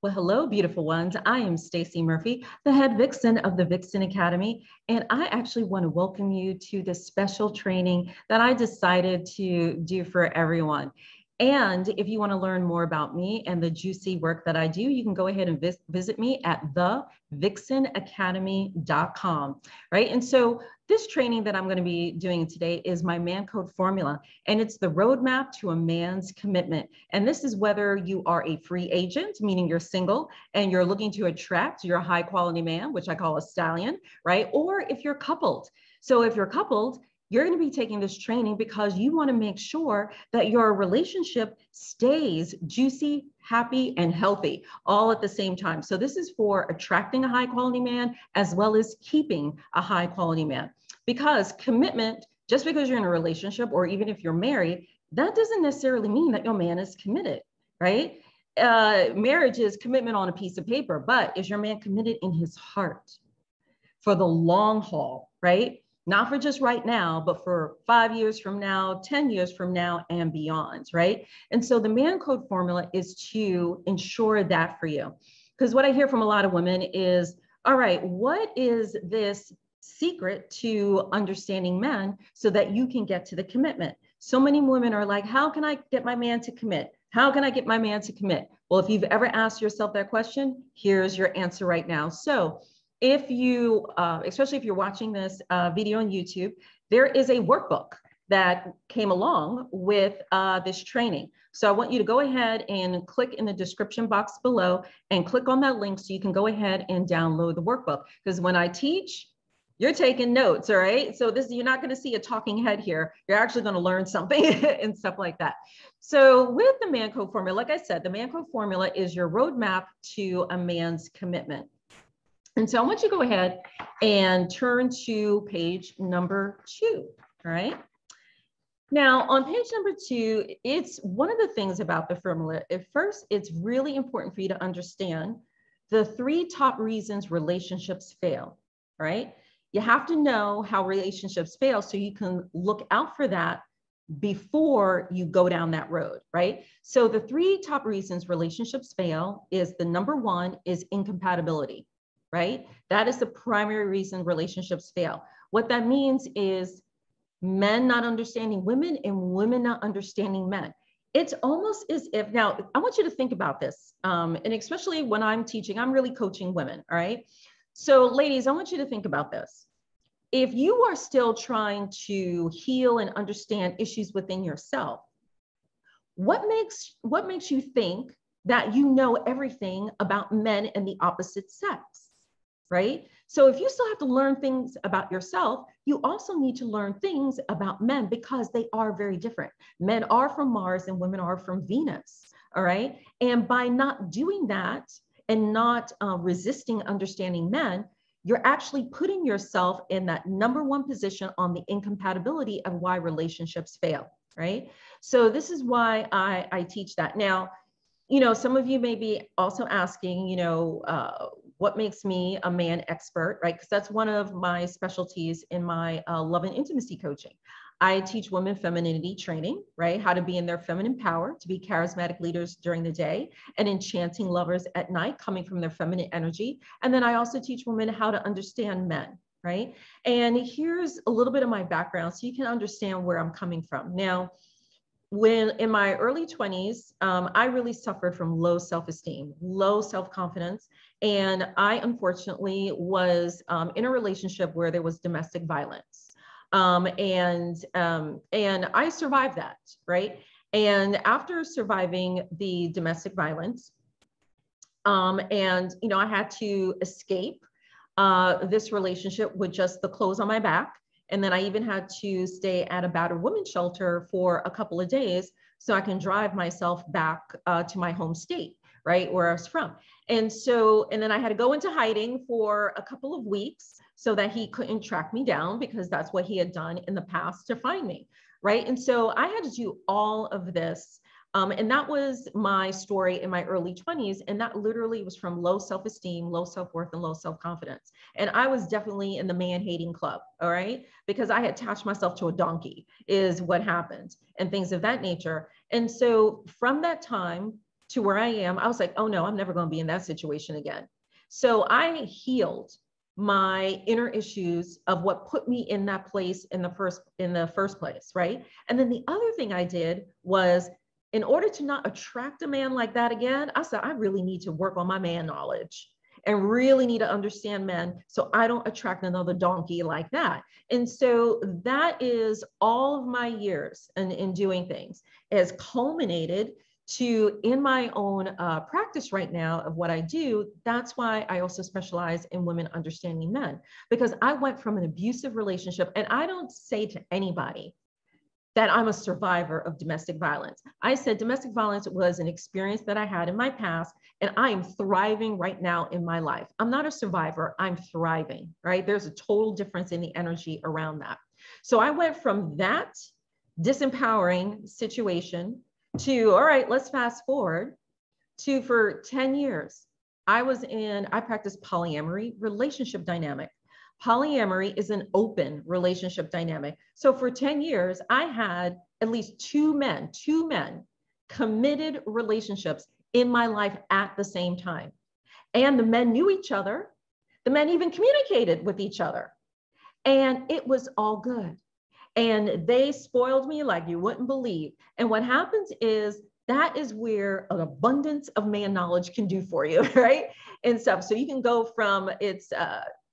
Well, hello, beautiful ones. I am Stacey Murphy, the head vixen of the Vixen Academy, and I actually want to welcome you to this special training that I decided to do for everyone. And if you want to learn more about me and the juicy work that I do, you can go ahead and visit me at thevixenacademy.com, right? And so this training that I'm going to be doing today is my man code formula, and it's the roadmap to a man's commitment. And this is whether you are a free agent, meaning you're single and you're looking to attract your high quality man, which I call a stallion, right? Or if you're coupled. So if you're coupled, you're going to be taking this training because you want to make sure that your relationship stays juicy, happy, and healthy all at the same time. So this is for attracting a high quality man as well as keeping a high quality man. Because commitment, just because you're in a relationship or even if you're married, that doesn't necessarily mean that your man is committed, right? Marriage is commitment on a piece of paper, but is your man committed in his heart for the long haul, right? Not for just right now, but for 5 years from now, 10 years from now, and beyond, right? And so the man code formula is to ensure that for you. Because what I hear from a lot of women is, all right, what is this secret to understanding men so that you can get to the commitment? So many women are like, how can I get my man to commit? How can I get my man to commit? Well, if you've ever asked yourself that question, here's your answer right now. So if you, especially if you're watching this video on YouTube, there is a workbook that came along with this training. So I want you to go ahead and click in the description box below and click on that link so you can go ahead and download the workbook. Because when I teach, you're taking notes, all right? So you're not going to see a talking head here. You're actually going to learn something and stuff like that. So with the man code formula, like I said, the man code formula is your roadmap to a man's commitment. And so I want you to go ahead and turn to page number 2, all right? Now on page number 2, it's one of the things about the formula. At first, it's really important for you to understand the 3 top reasons relationships fail, right? You have to know how relationships fail so you can look out for that before you go down that road, right? So the 3 top reasons relationships fail is the number 1 is incompatibility, right? That is the primary reason relationships fail. What that means is men not understanding women and women not understanding men. It's almost as if, now I want you to think about this. And especially when I'm teaching, I'm really coaching women, all right? So ladies, I want you to think about this. If you are still trying to heal and understand issues within yourself, what makes you think that you know everything about men and the opposite sex, right? So if you still have to learn things about yourself, you also need to learn things about men because they are very different. Men are from Mars and women are from Venus, all right? And by not doing that and not resisting understanding men, you're actually putting yourself in that number 1 position on the incompatibility of why relationships fail, right? So this is why I teach that. Now, you know, some of you may be also asking, you know, what makes me a man expert, right? Because that's one of my specialties in my love and intimacy coaching. I teach women femininity training, right? How to be in their feminine power, to be charismatic leaders during the day and enchanting lovers at night, coming from their feminine energy. And then I also teach women how to understand men, right? And here's a little bit of my background so you can understand where I'm coming from. Now, when in my early 20s, I really suffered from low self-esteem, low self-confidence. And I unfortunately was in a relationship where there was domestic violence. And I survived that, right? And after surviving the domestic violence, and you know, I had to escape this relationship with just the clothes on my back. And then I even had to stay at a battered women's shelter for a couple of days so I can drive myself back to my home state, right, where I was from. And then I had to go into hiding for a couple of weeks so that he couldn't track me down because that's what he had done in the past to find me, right? And so I had to do all of this. And that was my story in my early 20s. And that literally was from low self-esteem, low self-worth, and low self-confidence. And I was definitely in the man-hating club, all right? Because I had attached myself to a donkey is what happened and things of that nature. And so from that time, to where I am, I was like, oh no, I'm never going to be in that situation again. So I healed my inner issues of what put me in that place in the first place, right? And then the other thing I did was, in order to not attract a man like that again, I said, I really need to work on my man knowledge and really need to understand men so I don't attract another donkey like that. And so that is all of my years in doing things has culminated to in my own practice right now of what I do. That's why I also specialize in women understanding men, because I went from an abusive relationship, and I don't say to anybody that I'm a survivor of domestic violence. I said domestic violence was an experience that I had in my past, and I am thriving right now in my life. I'm not a survivor, I'm thriving, right? There's a total difference in the energy around that. So I went from that disempowering situation to, all right, let's fast forward to, for 10 years, I practiced polyamory relationship dynamic. Polyamory is an open relationship dynamic. So for 10 years, I had at least two men, committed relationships in my life at the same time. And the men knew each other. The men even communicated with each other. And it was all good. And they spoiled me like you wouldn't believe. And what happens is that is where an abundance of man knowledge can do for you, right? And stuff. So you can go from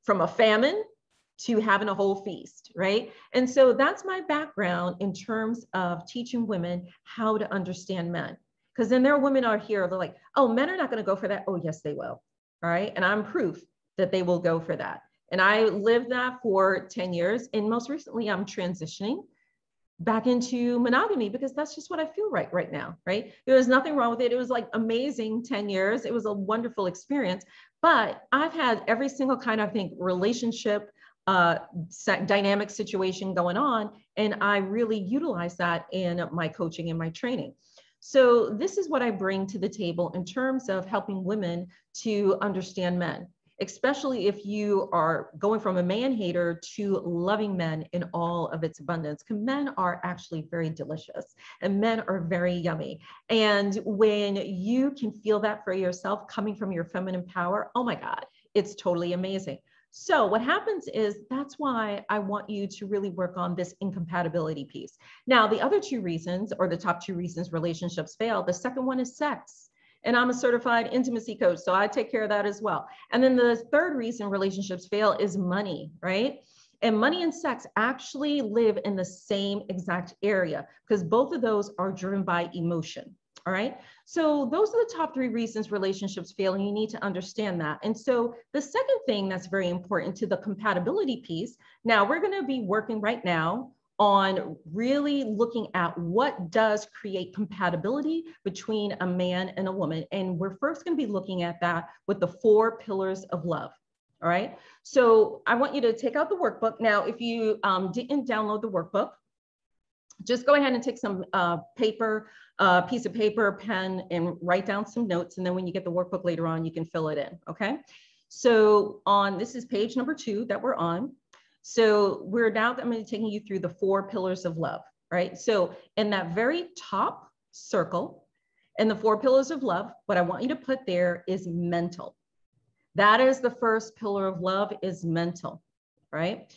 from a famine to having a whole feast, right? And so that's my background in terms of teaching women how to understand men. Because then there are women out here, they're like, oh, men are not going to go for that. Oh, yes, they will. All right. And I'm proof that they will go for that. And I lived that for 10 years. And most recently, I'm transitioning back into monogamy because that's just what I feel right now, right? There was nothing wrong with it. It was like amazing 10 years. It was a wonderful experience, but I've had every single kind of, I think, relationship, dynamic situation going on. And I really utilize that in my coaching and my training. So this is what I bring to the table in terms of helping women to understand men, especially if you are going from a man hater to loving men in all of its abundance. Because men are actually very delicious and men are very yummy. And when you can feel that for yourself coming from your feminine power, oh my God, it's totally amazing. So what happens is that's why I want you to really work on this incompatibility piece. Now, the other two reasons, or the top two reasons relationships fail, the second one is sex. And I'm a certified intimacy coach, so I take care of that as well. And then the third reason relationships fail is money, right? And money and sex actually live in the same exact area because both of those are driven by emotion. All right. So those are the top three reasons relationships fail, and you need to understand that. And so the second thing that's very important to the compatibility piece, now we're going to be working right now on really looking at what does create compatibility between a man and a woman. And we're first going to be looking at that with the 4 pillars of love. All right. So I want you to take out the workbook. Now, if you didn't download the workbook, just go ahead and take some piece of paper, pen, and write down some notes. And then when you get the workbook later on, you can fill it in. Okay. So this is page number 2 that we're on. So we're now going to be taking you through the 4 pillars of love, right? So in that very top circle, in the 4 pillars of love, what I want you to put there is mental. That is the first pillar of love, is mental, right?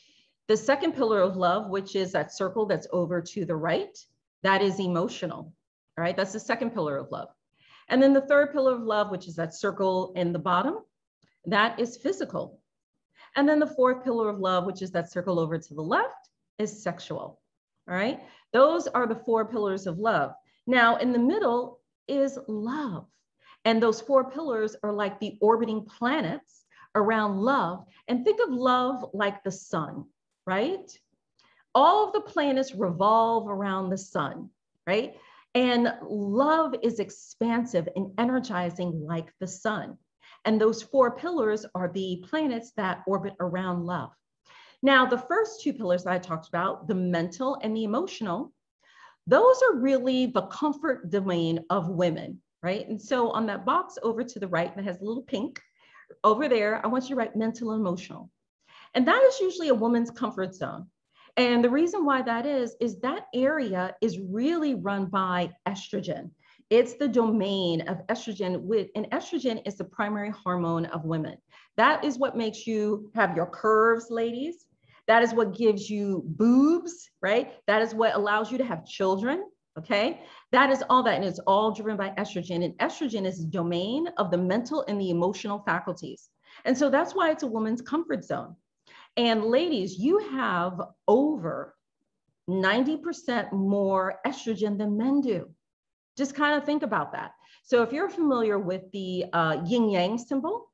The second pillar of love, which is that circle that's over to the right, that is emotional, all right? That's the second pillar of love. And then the third pillar of love, which is that circle in the bottom, that is physical. And then the fourth pillar of love, which is that circle over to the left, is sexual, all right? Those are the 4 pillars of love. Now, in the middle is love. And those 4 pillars are like the orbiting planets around love. And think of love like the sun, right? All of the planets revolve around the sun, right? And love is expansive and energizing like the sun. And those 4 pillars are the planets that orbit around love. Now, the first 2 pillars that I talked about, the mental and the emotional, those are really the comfort domain of women, right? And so on that box over to the right that has a little pink, over there, I want you to write mental and emotional. And that is usually a woman's comfort zone. And the reason why that is that area is really run by estrogen. It's the domain of estrogen, and estrogen is the primary hormone of women. That is what makes you have your curves, ladies. That is what gives you boobs, right? That is what allows you to have children, okay? That is all that, and it's all driven by estrogen. And estrogen is the domain of the mental and the emotional faculties. And so that's why it's a woman's comfort zone. And ladies, you have over 90% more estrogen than men do. Just kind of think about that. So if you're familiar with the yin yang symbol,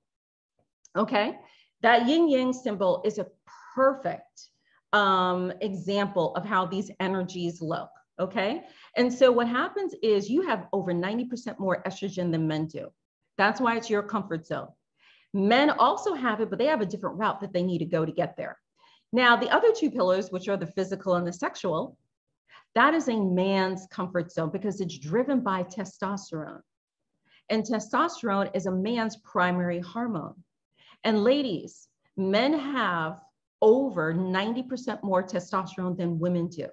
okay, that yin yang symbol is a perfect example of how these energies look, okay? And so what happens is you have over 90% more estrogen than men do. That's why it's your comfort zone. Men also have it, but they have a different route that they need to go to get there. Now, the other two pillars, which are the physical and the sexual, that is a man's comfort zone because it's driven by testosterone. And testosterone is a man's primary hormone. And ladies, men have over 90% more testosterone than women do.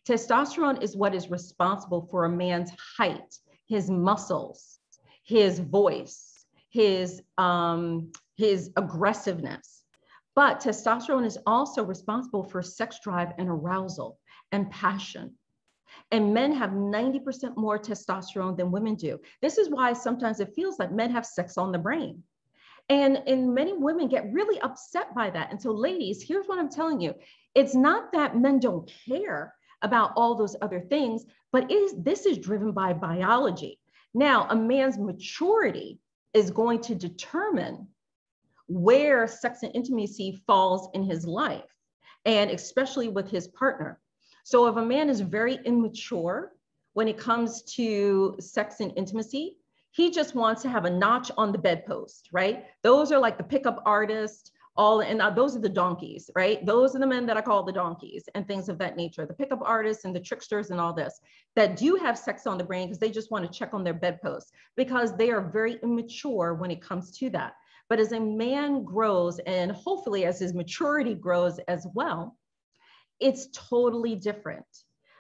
Testosterone is what is responsible for a man's height, his muscles, his voice, his aggressiveness. But testosterone is also responsible for sex drive and arousal and passion. And men have 90% more testosterone than women do. This is why sometimes it feels like men have sex on the brain. And many women get really upset by that. And so ladies, here's what I'm telling you. It's not that men don't care about all those other things, but this is driven by biology. Now, a man's maturity is going to determine where sex and intimacy falls in his life, and especially with his partner. So if a man is very immature when it comes to sex and intimacy, he just wants to have a notch on the bedpost, right? Those are like the pickup artists, those are the donkeys, right? Those are the men that I call the donkeys and things of that nature, the pickup artists and the tricksters and all this, that do have sex on the brain because they just want to check on their bedpost because they are very immature when it comes to that. But as a man grows, and hopefully as his maturity grows as well, it's totally different.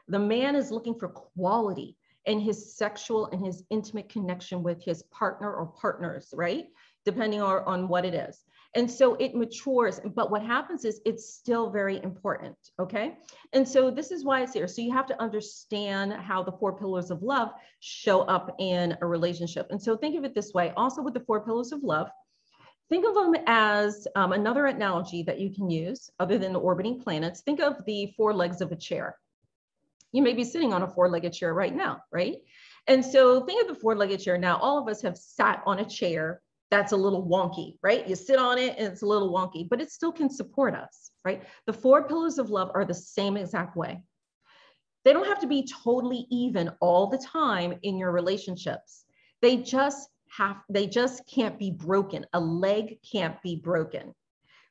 The man is looking for quality in his sexual and his intimate connection with his partner or partners, right? Depending on what it is. And so it matures, but what happens is it's still very important, okay? And so this is why it's here. So you have to understand how the 4 pillars of love show up in a relationship. And so think of it this way, also with the 4 pillars of love, think of them as another analogy that you can use other than the orbiting planets. Think of the 4 legs of a chair. You may be sitting on a 4-legged chair right now, right? And so think of the 4-legged chair. Now, all of us have sat on a chair that's a little wonky, right? You sit on it and it's a little wonky, but it still can support us, right? The 4 pillars of love are the same exact way. They don't have to be totally even all the time in your relationships. They just can't be broken. A leg can't be broken,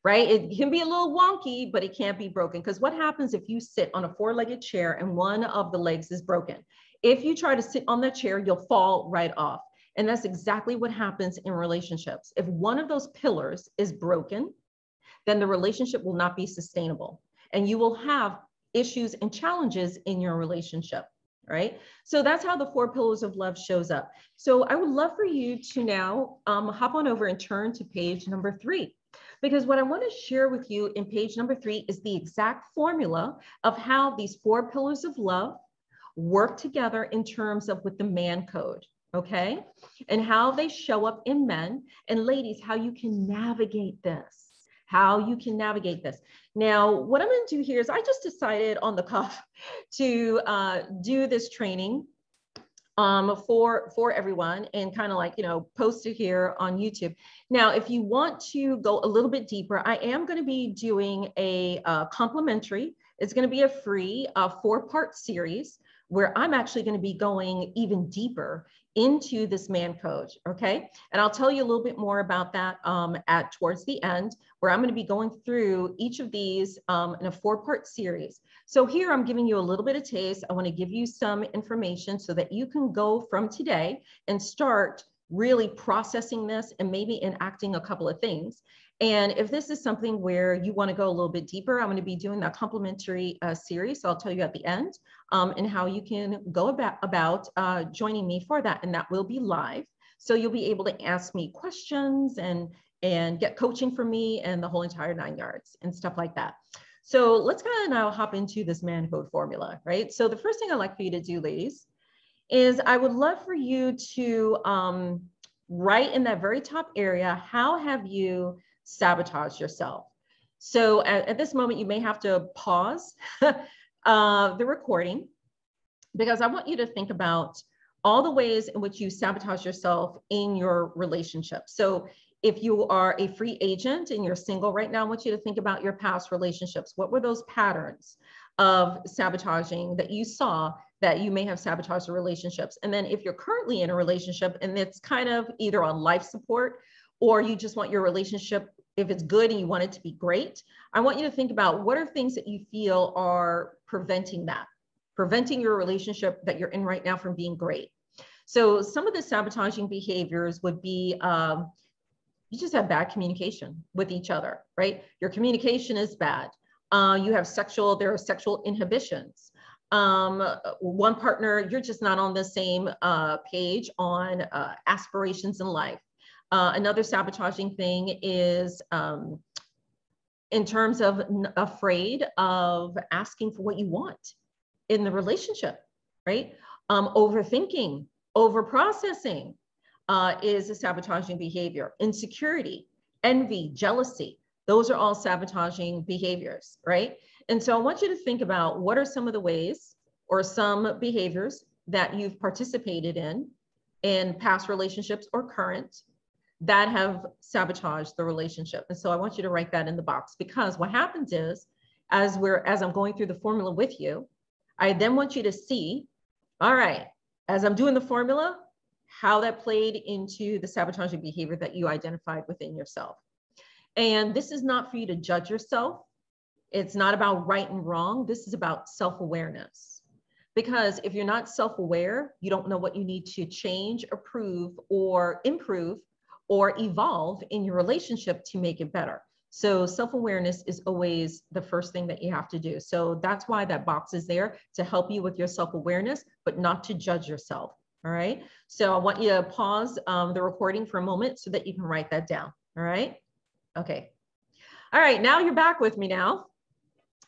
right? It can be a little wonky, but it can't be broken. Because what happens if you sit on a 4-legged chair and one of the legs is broken? If you try to sit on that chair, you'll fall right off. And that's exactly what happens in relationships. If one of those pillars is broken, then the relationship will not be sustainable. And you will have issues and challenges in your relationship. Right? So that's how the 4 pillars of love shows up. So I would love for you to now hop on over and turn to page number 3, because what I want to share with you in page number 3 is the exact formula of how these 4 pillars of love work together in terms of with the man code, okay? And how they show up in men, and ladies, how you can navigate this. How you can navigate this. Now, what I'm going to do here is I just decided on the cuff to do this training for everyone and kind of like, post it here on YouTube. Now, if you want to go a little bit deeper, I am going to be doing a complimentary. It's going to be a free 4-part series where I'm actually going to be going even deeper into this man code, okay? And I'll tell you a little bit more about that towards the end, where I'm going to be going through each of these in a 4-part series. So here I'm giving you a little bit of taste. I want to give you some information so that you can go from today and start really processing this and maybe enacting a couple of things. And if this is something where you want to go a little bit deeper, I'm going to be doing that complimentary series. So I'll tell you at the end and how you can go about joining me for that. And that will be live. So you'll be able to ask me questions and get coaching from me and the whole entire 9 yards and stuff like that. So let's kind of now hop into this man code formula, right? So the first thing I'd like for you to do, ladies, is I would love for you to write in that very top area, how have you sabotaged yourself? So at this moment, you may have to pause the recording, because I want you to think about all the ways in which you sabotage yourself in your relationship. So if you are a free agent and you're single right now, I want you to think about your past relationships. What were those patterns of sabotaging that you saw that you may have sabotaged the relationships? And then if you're currently in a relationship and it's kind of either on life support, or you just want your relationship, if it's good and you want it to be great, I want you to think about what are things that you feel are preventing your relationship that you're in right now from being great. So some of the sabotaging behaviors would be, you just have bad communication with each other, right? Your communication is bad. There are sexual inhibitions. One partner, you're just not on the same page on aspirations in life. Another sabotaging thing is in terms of afraid of asking for what you want in the relationship, right? Overthinking, overprocessing is a sabotaging behavior. Insecurity, envy, jealousy, those are all sabotaging behaviors, right? And so I want you to think about what are some of the ways or some behaviors that you've participated in past relationships or current, that have sabotaged the relationship. And so I want you to write that in the box, because what happens is, as I'm going through the formula with you, I then want you to see, all right, as I'm doing the formula, how that played into the sabotaging behavior that you identified within yourself. And this is not for you to judge yourself. It's not about right and wrong. This is about self-awareness. Because if you're not self-aware, you don't know what you need to change, improve, or evolve in your relationship to make it better. So self-awareness is always the first thing that you have to do. So that's why that box is there, to help you with your self-awareness, but not to judge yourself. All right. So I want you to pause the recording for a moment so that you can write that down. All right. Okay. All right. Now you're back with me now.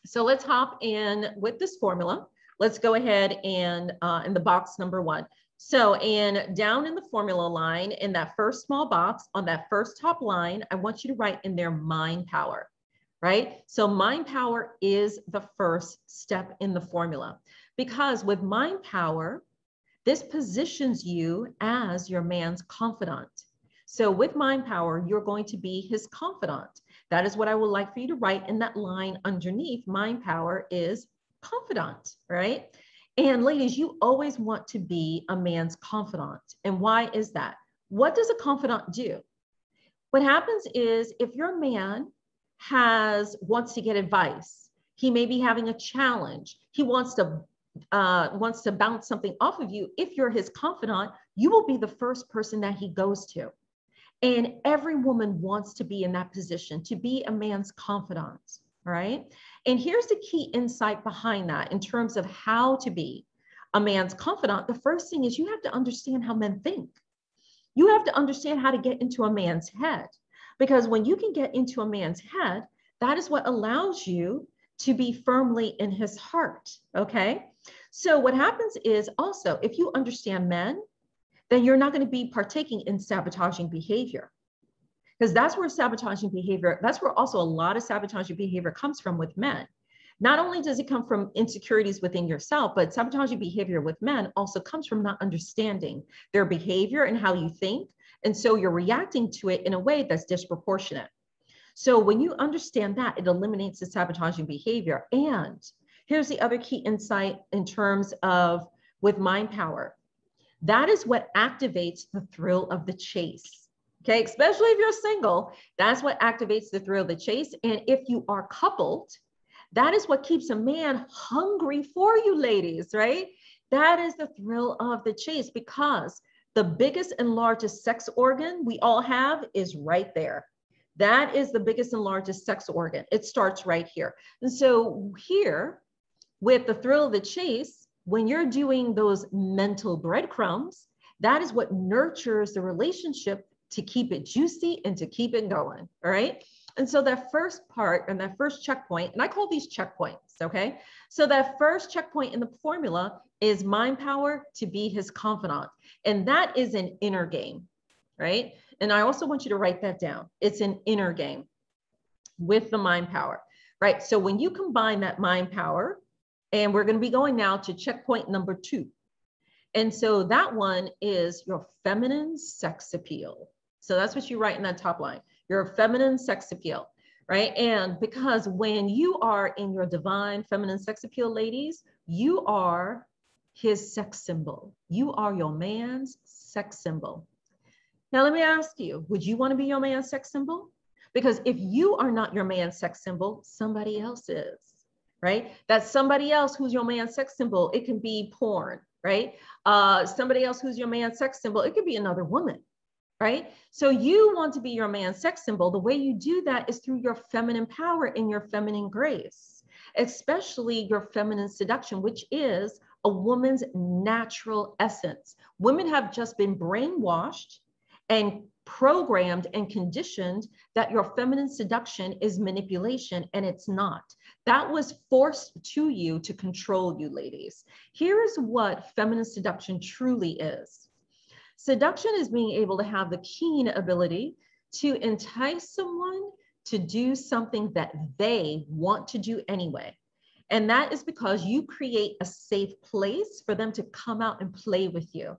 So let's hop in with this formula. Let's go ahead and in the box number 1. So down in the formula line, in that first small box, on that first top line, I want you to write in there mind power, right? So mind power is the first step in the formula, because with mind power, this positions you as your man's confidant. So with mind power, you're going to be his confidant. That is what I would like for you to write in that line underneath. Mind power is confidant, right? And ladies, you always want to be a man's confidant. And why is that? What does a confidant do? What happens is, if your man wants to get advice, he may be having a challenge, he wants to bounce something off of you. If you're his confidant, you will be the first person that he goes to. And every woman wants to be in that position, to be a man's confidant, right? And here's the key insight behind that in terms of how to be a man's confidant. The first thing is, you have to understand how men think. You have to understand how to get into a man's head, because when you can get into a man's head, that is what allows you to be firmly in his heart, okay? So what happens is, also, if you understand men, then you're not going to be partaking in sabotaging behavior, because that's where also a lot of sabotaging behavior comes from with men. Not only does it come from insecurities within yourself, but sabotaging behavior with men also comes from not understanding their behavior and how you think. And so you're reacting to it in a way that's disproportionate. So when you understand that, it eliminates the sabotaging behavior. And here's the other key insight in terms of with mind power. That is what activates the thrill of the chase. Okay, especially if you're single, that's what activates the thrill of the chase. And if you are coupled, that is what keeps a man hungry for you, ladies, right? That is the thrill of the chase, because the biggest and largest sex organ we all have is right there. That is the biggest and largest sex organ. It starts right here. And so here, with the thrill of the chase, when you're doing those mental breadcrumbs, that is what nurtures the relationship to keep it juicy and to keep it going, all right? And so that first part and that first checkpoint, and I call these checkpoints, okay? So that first checkpoint in the formula is mind power to be his confidant. And that is an inner game, right? And I also want you to write that down. It's an inner game with the mind power, right? So when you combine that mind power, and we're going to be going now to checkpoint number 2. And so that one is your feminine sex appeal. So that's what you write in that top line, your feminine sex appeal, right? And because when you are in your divine feminine sex appeal, ladies, you are his sex symbol. You are your man's sex symbol. Now, let me ask you, would you want to be your man's sex symbol? Because if you are not your man's sex symbol, somebody else is, right? That's somebody else who's your man's sex symbol. It can be porn, right? Somebody else who's your man's sex symbol. It could be another woman, right? So you want to be your man's sex symbol. The way you do that is through your feminine power and your feminine grace, especially your feminine seduction, which is a woman's natural essence. Women have just been brainwashed and programmed and conditioned that your feminine seduction is manipulation, and it's not. That was forced to you to control you, ladies. Here is what feminine seduction truly is. Seduction is being able to have the keen ability to entice someone to do something that they want to do anyway. And that is because you create a safe place for them to come out and play with you.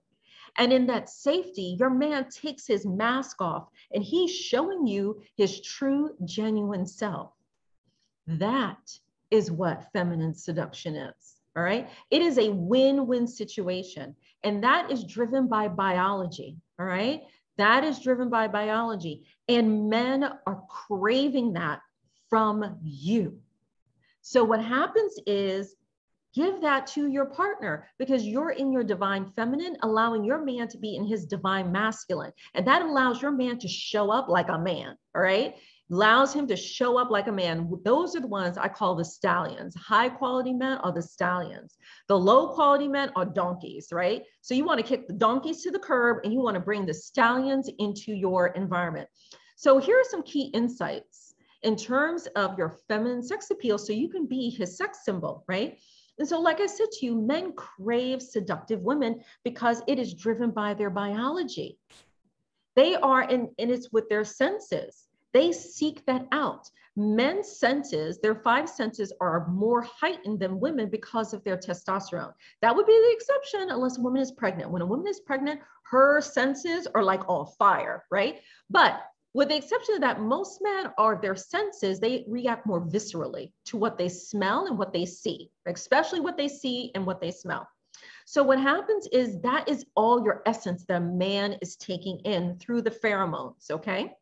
And in that safety, your man takes his mask off and he's showing you his true, genuine self. That is what feminine seduction is, all right? It is a win-win situation, and that is driven by biology, all right? That is driven by biology, and men are craving that from you. So what happens is, give that to your partner because you're in your divine feminine, allowing your man to be in his divine masculine. And that allows your man to show up like a man, all right? Allows him to show up like a man. Those are the ones I call the stallions. High quality men are the stallions. The low quality men are donkeys, right? So you want to kick the donkeys to the curb and you want to bring the stallions into your environment. So here are some key insights in terms of your feminine sex appeal so you can be his sex symbol, right? And so, like I said to you, men crave seductive women because it is driven by their biology. They are, and it's with their senses. They seek that out. Men's senses, their 5 senses are more heightened than women because of their testosterone. That would be the exception unless a woman is pregnant. When a woman is pregnant, her senses are like on fire, right? But with the exception of that, most men are their senses, they react more viscerally to what they smell and what they see, especially what they see and what they smell. So what happens is that is all your essence that a man is taking in through the pheromones, okay?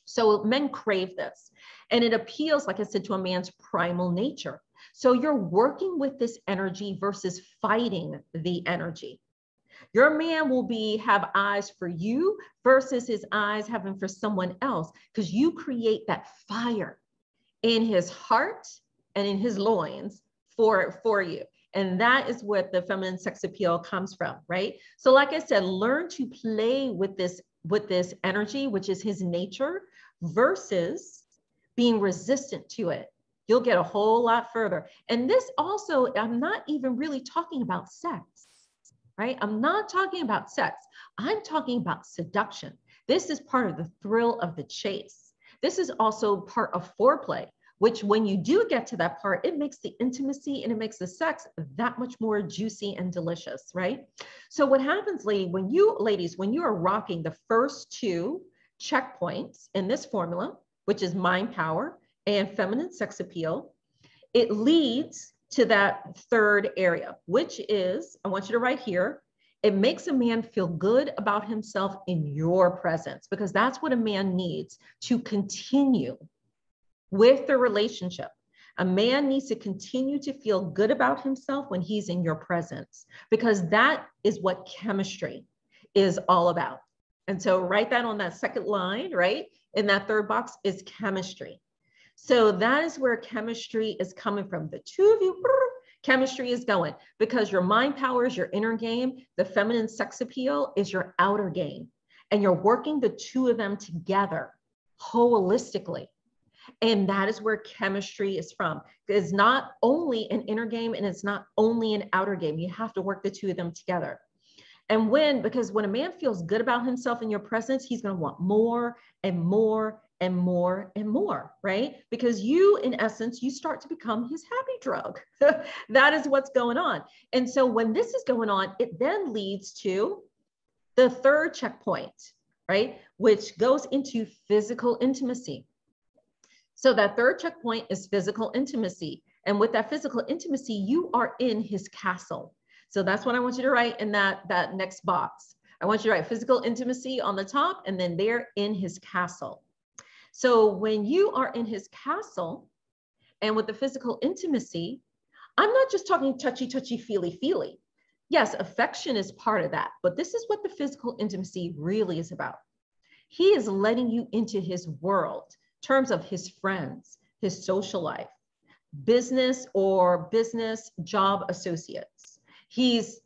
So men crave this, and it appeals, like I said, to a man's primal nature. So you're working with this energy versus fighting the energy. Your man will have eyes for you versus his eyes having for someone else, because you create that fire in his heart and in his loins for you. And that is what the feminine sex appeal comes from, right? So like I said, learn to play with this energy, which is his nature, versus being resistant to it. You'll get a whole lot further. And this also, I'm not even really talking about sex. Right? I'm not talking about sex. I'm talking about seduction. This is part of the thrill of the chase. This is also part of foreplay, which when you do get to that part, it makes the intimacy and it makes the sex that much more juicy and delicious, right? So what happens, ladies, when you are rocking the first 2 checkpoints in this formula, which is mind power and feminine sex appeal, it leads to that 3rd area, which is, I want you to write here, it makes a man feel good about himself in your presence, because that's what a man needs to continue with the relationship. A man needs to continue to feel good about himself when he's in your presence, because that is what chemistry is all about. And so write that on that second line, right? In that third box is chemistry. So that is where chemistry is coming from. The two of you, chemistry is going, because your mind power is your inner game. The feminine sex appeal is your outer game. And you're working the two of them together holistically. And that is where chemistry is from. It's not only an inner game and it's not only an outer game. You have to work the two of them together. And because when a man feels good about himself in your presence, he's going to want more and more and more and more, right? Because you, in essence, you start to become his happy drug. That is what's going on. And so when this is going on, it then leads to the third checkpoint, right? Which goes into physical intimacy. So that third checkpoint is physical intimacy. And with that physical intimacy, you are in his castle. So that's what I want you to write in that next box. I want you to write physical intimacy on the top, and then they're in his castle. So when you are in his castle and with the physical intimacy, I'm not just talking touchy, touchy, feely, feely. Yes, affection is part of that, but this is what the physical intimacy really is about. He is letting you into his world in terms of his friends, his social life, business job associates. He's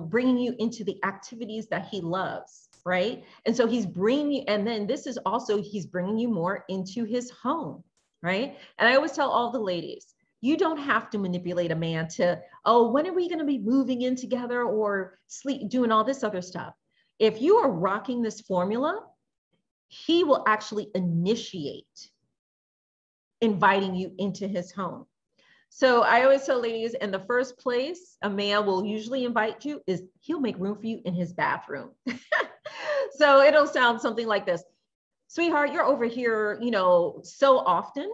bringing you into the activities that he loves, right? And so he's bringing you, and then this is also, he's bringing you more into his home, right? And I always tell all the ladies, you don't have to manipulate a man to, oh, when are we going to be moving in together or doing all this other stuff? If you are rocking this formula, he will actually initiate inviting you into his home. So I always tell ladies, in the first place, a man will usually invite you is he'll make room for you in his bathroom. So it'll sound something like this. Sweetheart, you're over here, so often.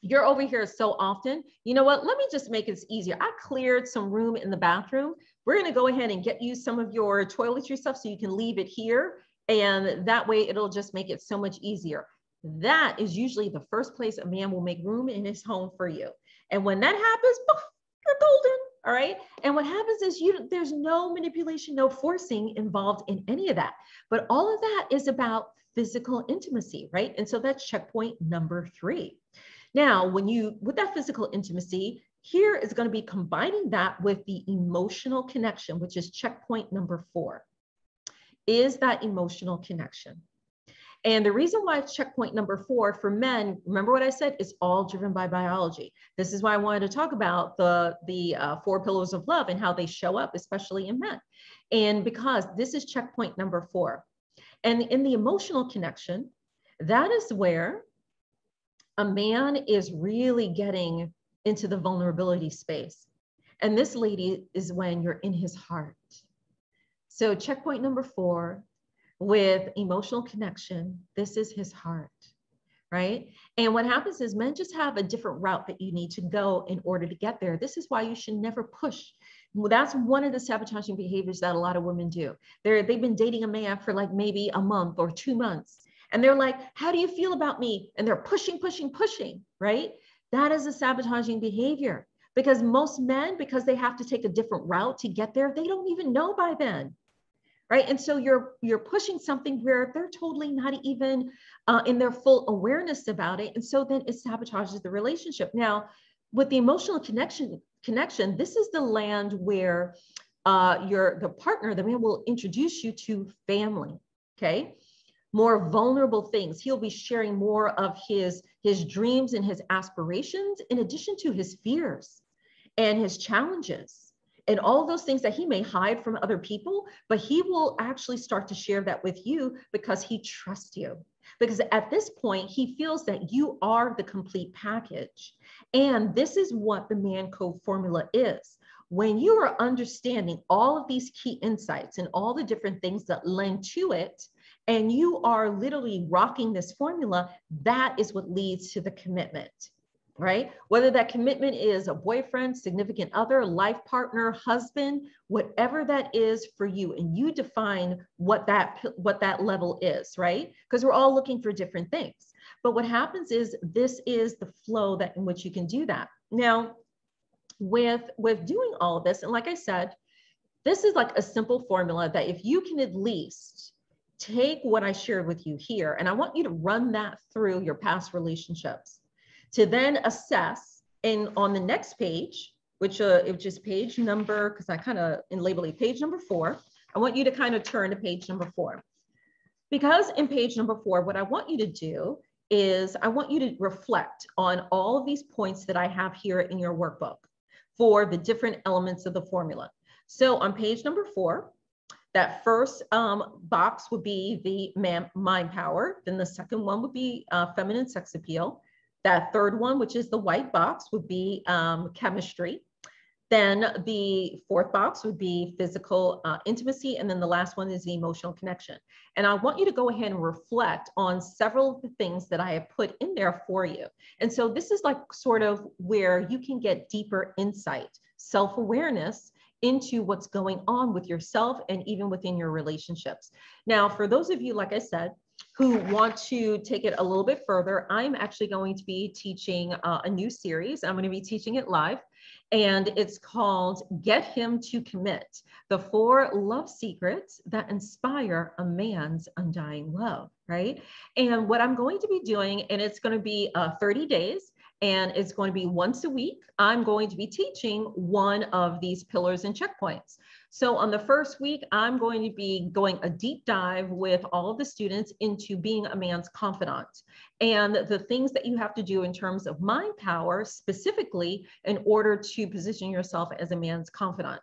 You're over here so often. You know what? Let me just make it easier. I cleared some room in the bathroom. We're going to go ahead and get you some of your toiletry stuff so you can leave it here. And that way it'll just make it so much easier. That is usually the first place a man will make room in his home for you. And when that happens, you're golden, all right? And what happens is there's no manipulation, no forcing involved in any of that. But all of that is about physical intimacy, right? And so that's checkpoint number 3. Now, with that physical intimacy, here is going to be combining that with the emotional connection, which is checkpoint number 4, is that emotional connection. And the reason why it's checkpoint number 4 for men, remember what I said, is all driven by biology. This is why I wanted to talk about the 4 pillars of love and how they show up, especially in men. And because this is checkpoint number 4. And in the emotional connection, that is where a man is really getting into the vulnerability space. And this, lady, is when you're in his heart. So checkpoint number 4, with emotional connection, this is his heart, right? And what happens is men just have a different route that you need to go in order to get there. This is why you should never push. Well, that's one of the sabotaging behaviors that a lot of women do. They've been dating a man for like maybe a month or 2 months. And they're like, how do you feel about me? And they're pushing, pushing, pushing, right? That is a sabotaging behavior, because most men, because they have to take a different route to get there, they don't even know by then. Right? And so you're pushing something where they're totally not even in their full awareness about it. And so then it sabotages the relationship. Now, with the emotional connection, this is the land where the partner, the man, will introduce you to family, okay? More vulnerable things. He'll be sharing more of his dreams and his aspirations, in addition to his fears and his challenges. And all those things that he may hide from other people, but he will actually start to share that with you because he trusts you. Because at this point, he feels that you are the complete package. And this is what the man code formula is. When you are understanding all of these key insights and all the different things that lend to it, and you are literally rocking this formula, that is what leads to the commitment. Right? Whether that commitment is a boyfriend, significant other, life partner, husband, whatever that is for you, and you define what that level is, right? Because we're all looking for different things. But what happens is this is the flow in which you can do that. Now, with doing all of this, and like I said, this is like a simple formula that if you can at least take what I shared with you here, and I want you to run that through your past relationships to then assess. And on the next page, which is page number, because I kind of label it page number 4, I want you to kind of turn to page number 4. Because in page number 4, what I want you to do is I want you to reflect on all of these points that I have here in your workbook for the different elements of the formula. So on page number 4, that first box would be the mind power. Then the second one would be feminine sex appeal. That third one, which is the white box, would be chemistry. Then the fourth box would be physical intimacy. And then the last one is the emotional connection. And I want you to go ahead and reflect on several of the things that I have put in there for you. And so this is like sort of where you can get deeper insight, self-awareness into what's going on with yourself and even within your relationships. Now, for those of you, like I said, who want to take it a little bit further, I'm actually going to be teaching a new series. I'm going to be teaching it live, and it's called Get Him to Commit, the 4 love secrets that inspire a man's undying love, right? And what I'm going to be doing, and it's going to be 30 days, and it's going to be once a week. I'm going to be teaching one of these pillars and checkpoints. So on the first week, I'm going to be going a deep dive with all of the students into being a man's confidant and the things that you have to do in terms of mind power, specifically in order to position yourself as a man's confidant.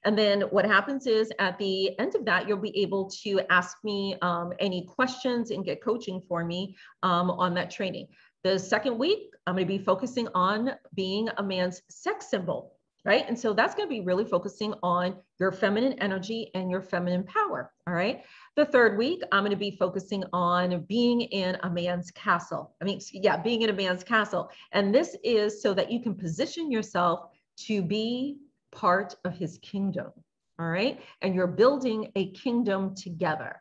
And then what happens is at the end of that, you'll be able to ask me any questions and get coaching for me on that training. The second week, I'm going to be focusing on being a man's sex symbol, right? And so that's going to be really focusing on your feminine energy and your feminine power, all right? The third week, I'm going to be focusing on being in a man's castle. Being in a man's castle. And this is so that you can position yourself to be part of his kingdom, all right? And you're building a kingdom together.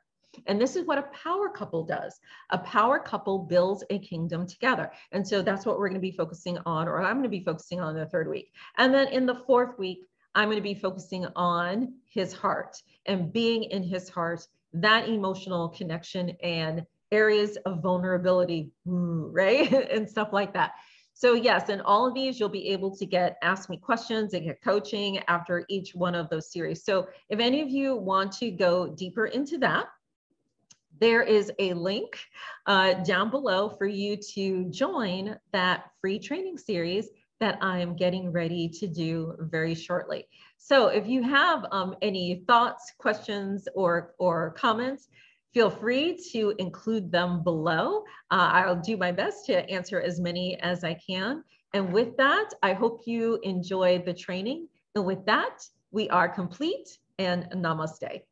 And this is what a power couple does. A power couple builds a kingdom together. And so that's what we're going to be focusing on, or I'm going to be focusing on the third week. And then in the fourth week, I'm going to be focusing on his heart and being in his heart, that emotional connection and areas of vulnerability, right? And stuff like that. So yes, in all of these, you'll be able to ask me questions and get coaching after each one of those series. So if any of you want to go deeper into that, there is a link down below for you to join that free training series that I am getting ready to do very shortly. So if you have any thoughts, questions, or comments, feel free to include them below. I'll do my best to answer as many as I can. And with that, I hope you enjoy the training. And with that, we are complete, and namaste.